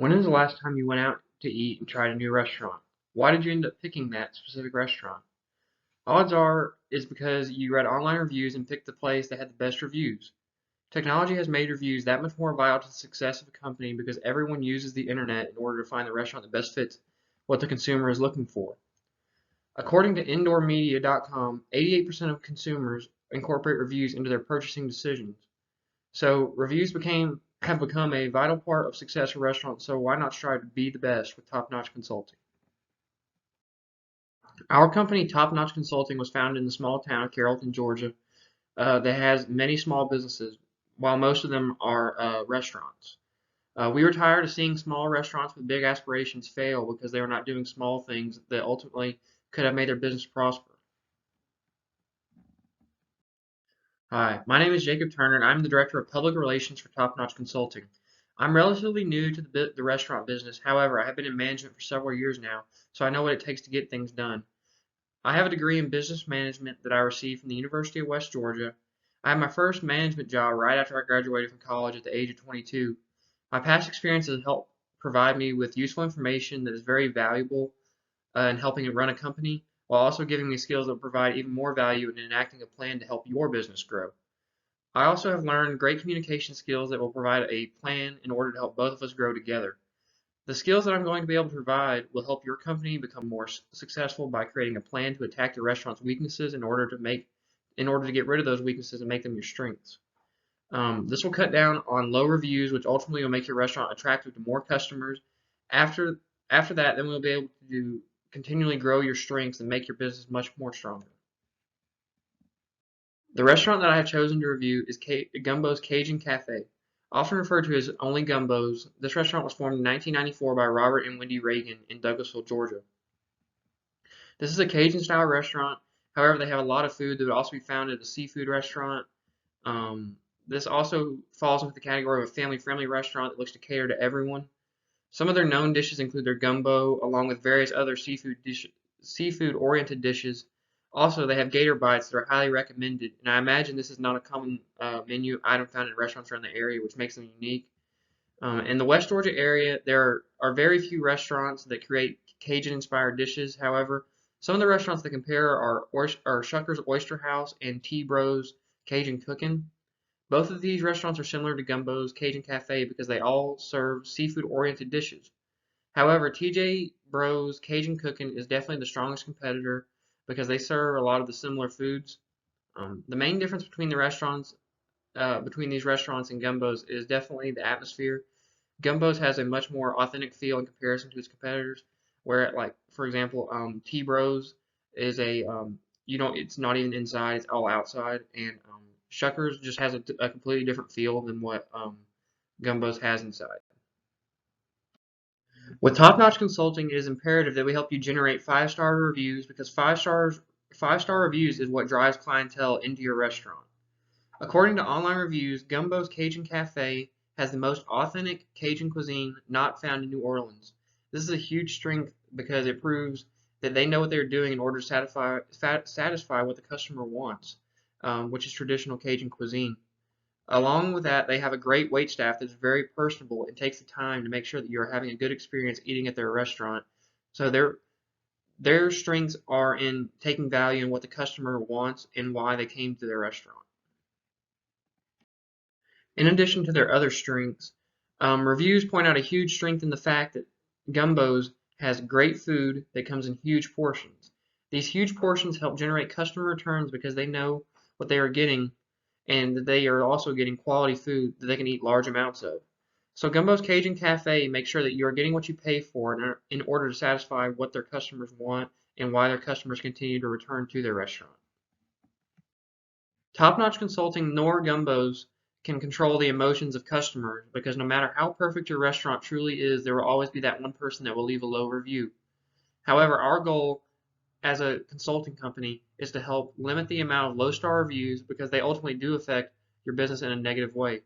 When is the last time you went out to eat and tried a new restaurant? Why did you end up picking that specific restaurant? Odds are it's because you read online reviews and picked the place that had the best reviews. Technology has made reviews that much more vital to the success of a company because everyone uses the internet in order to find the restaurant that best fits what the consumer is looking for. According to indoormedia.com, 88% of consumers incorporate reviews into their purchasing decisions. So reviews have become a vital part of success for restaurants, so why not strive to be the best with top-notch consulting? Our company, Top Notch Consulting, was founded in the small town of Carrollton, Georgia, that has many small businesses, while most of them are restaurants. We were tired of seeing small restaurants with big aspirations fail because they were not doing small things that ultimately could have made their business prosper. Hi, my name is Jacob Turner, and I'm the Director of Public Relations for Top Notch Consulting. I'm relatively new to the restaurant business. However, I have been in management for several years now, so I know what it takes to get things done. I have a degree in business management that I received from the University of West Georgia. I had my first management job right after I graduated from college at the age of 22. My past experiences helped provide me with useful information that is very valuable in helping to run a company, while also giving me skills that will provide even more value in enacting a plan to help your business grow. I also have learned great communication skills that will provide a plan in order to help both of us grow together. The skills that I'm going to be able to provide will help your company become more successful by creating a plan to attack your restaurant's weaknesses in order to get rid of those weaknesses and make them your strengths. This will cut down on low reviews, which ultimately will make your restaurant attractive to more customers. After after that, then we'll be able to continually grow your strengths and make your business much more stronger. The restaurant that I have chosen to review is Gumbo's Cajun Cafe. Often referred to as only Gumbo's, this restaurant was formed in 1994 by Robert and Wendy Reagan in Douglasville, Georgia. This is a Cajun-style restaurant. However, they have a lot of food that would also be found at a seafood restaurant. This also falls into the category of a family-friendly restaurant that looks to cater to everyone. Some of their known dishes include their gumbo, along with various other seafood-oriented dishes. Also, they have gator bites that are highly recommended, and I imagine this is not a common menu item found in restaurants around the area, which makes them unique. In the West Georgia area, there are very few restaurants that create Cajun-inspired dishes. However, some of the restaurants that compare are Shucker's Oyster House and T Bros Cajun Cooking. Both of these restaurants are similar to Gumbo's Cajun Cafe because they all serve seafood-oriented dishes. However, TJ Bros Cajun Cooking is definitely the strongest competitor because they serve a lot of the similar foods. The main difference between these restaurants and Gumbo's is definitely the atmosphere. Gumbo's has a much more authentic feel in comparison to its competitors, where like for example, T Bros is it's not even inside, it's all outside, and Shuckers just has a completely different feel than what Gumbo's has inside. With top-notch consulting, it is imperative that we help you generate five-star reviews because five-star reviews is what drives clientele into your restaurant. According to online reviews, Gumbo's Cajun Cafe has the most authentic Cajun cuisine not found in New Orleans. This is a huge strength because it proves that they know what they're doing in order to satisfy what the customer wants, which is traditional Cajun cuisine. Along with that, they have a great waitstaff that's very personable and takes the time to make sure that you're having a good experience eating at their restaurant. So their strengths are in taking value in what the customer wants and why they came to their restaurant. In addition to their other strengths, reviews point out a huge strength in the fact that Gumbo's has great food that comes in huge portions. These huge portions help generate customer returns because they know what they are getting and that they are also getting quality food that they can eat large amounts of. So Gumbo's Cajun Cafe makes sure that you are getting what you pay for in order to satisfy what their customers want and why their customers continue to return to their restaurant. Top-notch consulting nor Gumbo's can control the emotions of customers because no matter how perfect your restaurant truly is, there will always be that one person that will leave a low review. However, our goal as a consulting company is to help limit the amount of low-star reviews because they ultimately do affect your business in a negative way.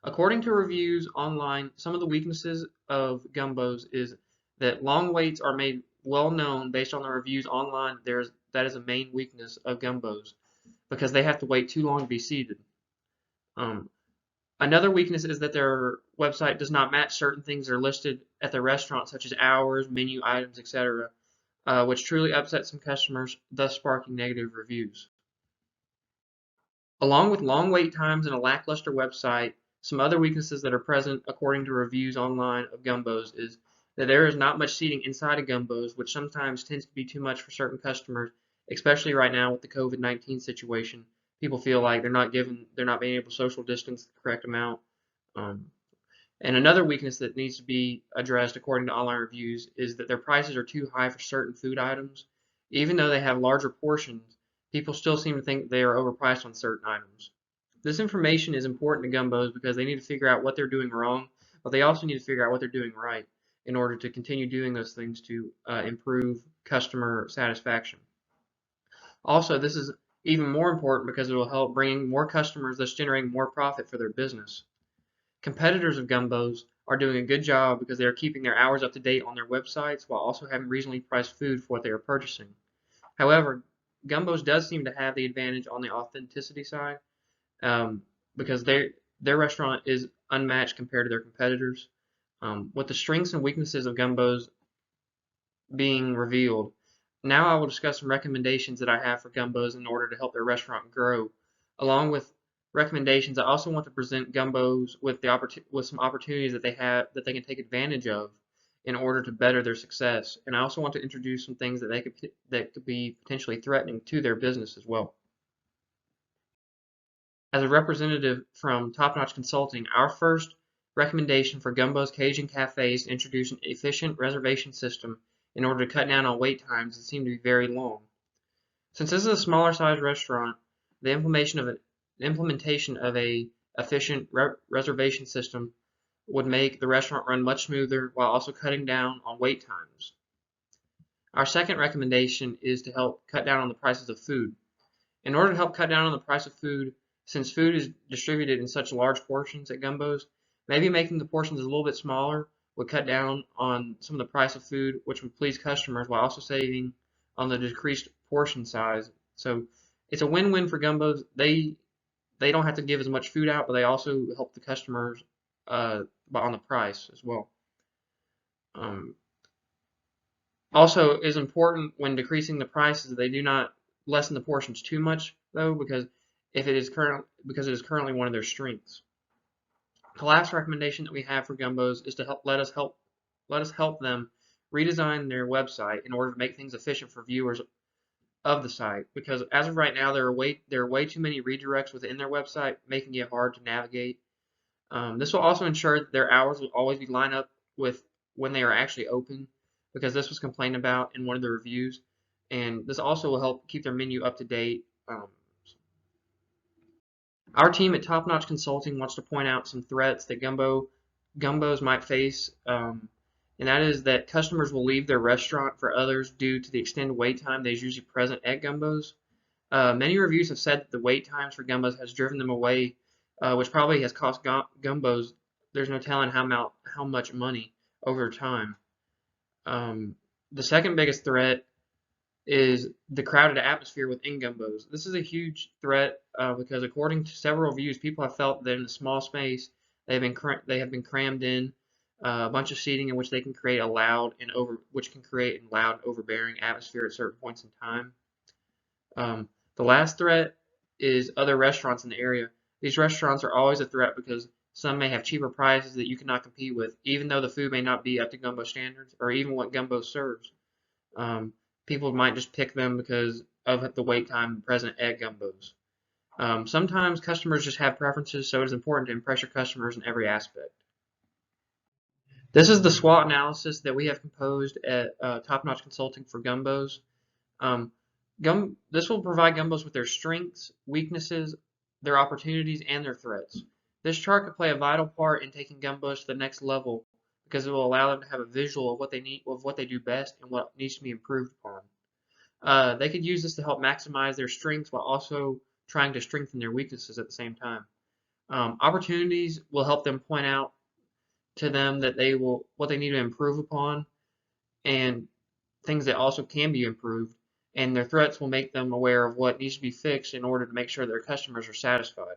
According to reviews online, some of the weaknesses of Gumbo's is that long waits are made well known based on the reviews online. That is a main weakness of Gumbo's because they have to wait too long to be seated. Um, Another weakness is that their website does not match certain things that are listed at their restaurant, such as hours, menu items, etc., which truly upsets some customers, thus sparking negative reviews. Along with long wait times and a lackluster website, some other weaknesses that are present according to reviews online of Gumbos is that there is not much seating inside of Gumbos, which sometimes tends to be too much for certain customers, especially right now with the COVID-19 situation. People feel like they're not being able to social distance the correct amount. Um, and another weakness that needs to be addressed according to online reviews is that their prices are too high for certain food items. Even though they have larger portions, people still seem to think they are overpriced on certain items. This information is important to Gumbos because they need to figure out what they're doing wrong, but they also need to figure out what they're doing right in order to continue doing those things to improve customer satisfaction. Also, this is even more important because it will help bring more customers, thus generating more profit for their business. Competitors of Gumbos are doing a good job because they are keeping their hours up to date on their websites while also having reasonably priced food for what they are purchasing. However, Gumbos does seem to have the advantage on the authenticity side, um, because their restaurant is unmatched compared to their competitors. With the strengths and weaknesses of Gumbos being revealed, now I will discuss some recommendations that I have for Gumbos in order to help their restaurant grow. Along with recommendations, I also want to present Gumbos with with some opportunities that they have that they can take advantage of in order to better their success. And I also want to introduce some things that could be potentially threatening to their business as well. As a representative from Top Notch Consulting, our first recommendation for Gumbo's Cajun Cafe is to introduce an efficient reservation system in order to cut down on wait times that seem to be very long. Since this is a smaller size restaurant, the implementation of a efficient reservation system would make the restaurant run much smoother while also cutting down on wait times. Our second recommendation is to help cut down on the prices of food. In order to help cut down on the price of food, since food is distributed in such large portions at Gumbo's, maybe making the portions a little bit smaller would cut down on some of the price of food, which would please customers while also saving on the decreased portion size. So it's a win-win for Gumbo's. They don't have to give as much food out, but they also help the customers on the price as well. Um, Also, is important when decreasing the prices that they do not lessen the portions too much, though, because it is currently one of their strengths. The last recommendation that we have for Gumbos is to let us help them redesign their website in order to make things efficient for viewers of the site. Because as of right now, there are way too many redirects within their website, making it hard to navigate. This will also ensure that their hours will always be lined up with when they are actually open, because this was complained about in one of the reviews, and this also will help keep their menu up to date. Our team at Top Notch Consulting wants to point out some threats that Gumbos might face, and that is that customers will leave their restaurant for others due to the extended wait time that is usually present at Gumbos. Many reviews have said that the wait times for Gumbos has driven them away, which probably has cost Gumbos, there's no telling how much money over time. Um, the second biggest threat is the crowded atmosphere within Gumbos. This is a huge threat because according to several reviews, people have felt that in a small space they have been crammed in a bunch of seating in which they can create a loud and overbearing atmosphere at certain points in time. The last threat is other restaurants in the area. These restaurants are always a threat because some may have cheaper prices that you cannot compete with, even though the food may not be up to Gumbo standards or even what Gumbo serves. People might just pick them because of the wait time present at Gumbos. Sometimes customers just have preferences, so it is important to impress your customers in every aspect. This is the SWOT analysis that we have composed at Top Notch Consulting for Gumbos. Um, this will provide Gumbos with their strengths, weaknesses, their opportunities, and their threats. This chart could play a vital part in taking Gumbos to the next level because it will allow them to have a visual of what they need, of what they do best, and what needs to be improved upon. They could use this to help maximize their strengths while also trying to strengthen their weaknesses at the same time. Opportunities will help them point out to them that what they need to improve upon, and things that also can be improved, and their threats will make them aware of what needs to be fixed in order to make sure their customers are satisfied.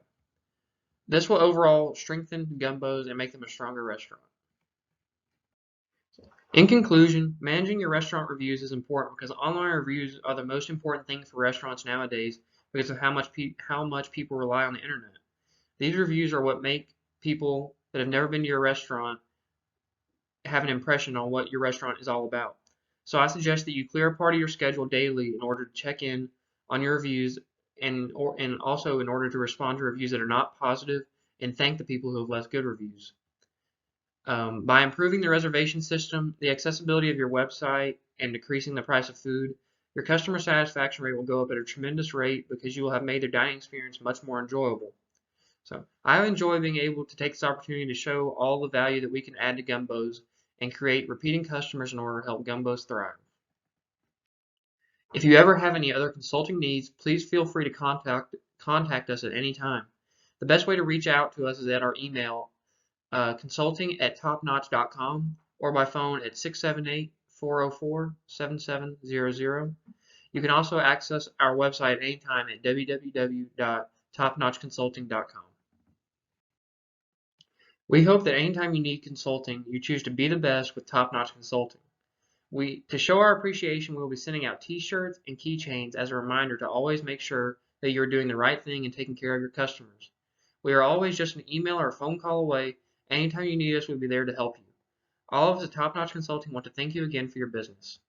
This will overall strengthen Gumbo's and make them a stronger restaurant. In conclusion, managing your restaurant reviews is important because online reviews are the most important thing for restaurants nowadays because of how much people rely on the internet. These reviews are what make people that have never been to your restaurant have an impression on what your restaurant is all about. So I suggest that you clear a part of your schedule daily in order to check in on your reviews and also in order to respond to reviews that are not positive and thank the people who have left good reviews. By improving the reservation system, the accessibility of your website, and decreasing the price of food, your customer satisfaction rate will go up at a tremendous rate because you will have made their dining experience much more enjoyable. So I enjoy being able to take this opportunity to show all the value that we can add to Gumbos and create repeating customers in order to help Gumbos thrive. If you ever have any other consulting needs, please feel free to contact us at any time. The best way to reach out to us is at our email, consulting@topnotch.com, or by phone at 678-404-7700. You can also access our website anytime at www.topnotchconsulting.com. We hope that anytime you need consulting, you choose to be the best with Top Notch Consulting. To show our appreciation, we will be sending out t-shirts and keychains as a reminder to always make sure that you're doing the right thing and taking care of your customers. We are always just an email or a phone call away. Anytime you need us, we'll be there to help you. All of us at Top Notch Consulting want to thank you again for your business.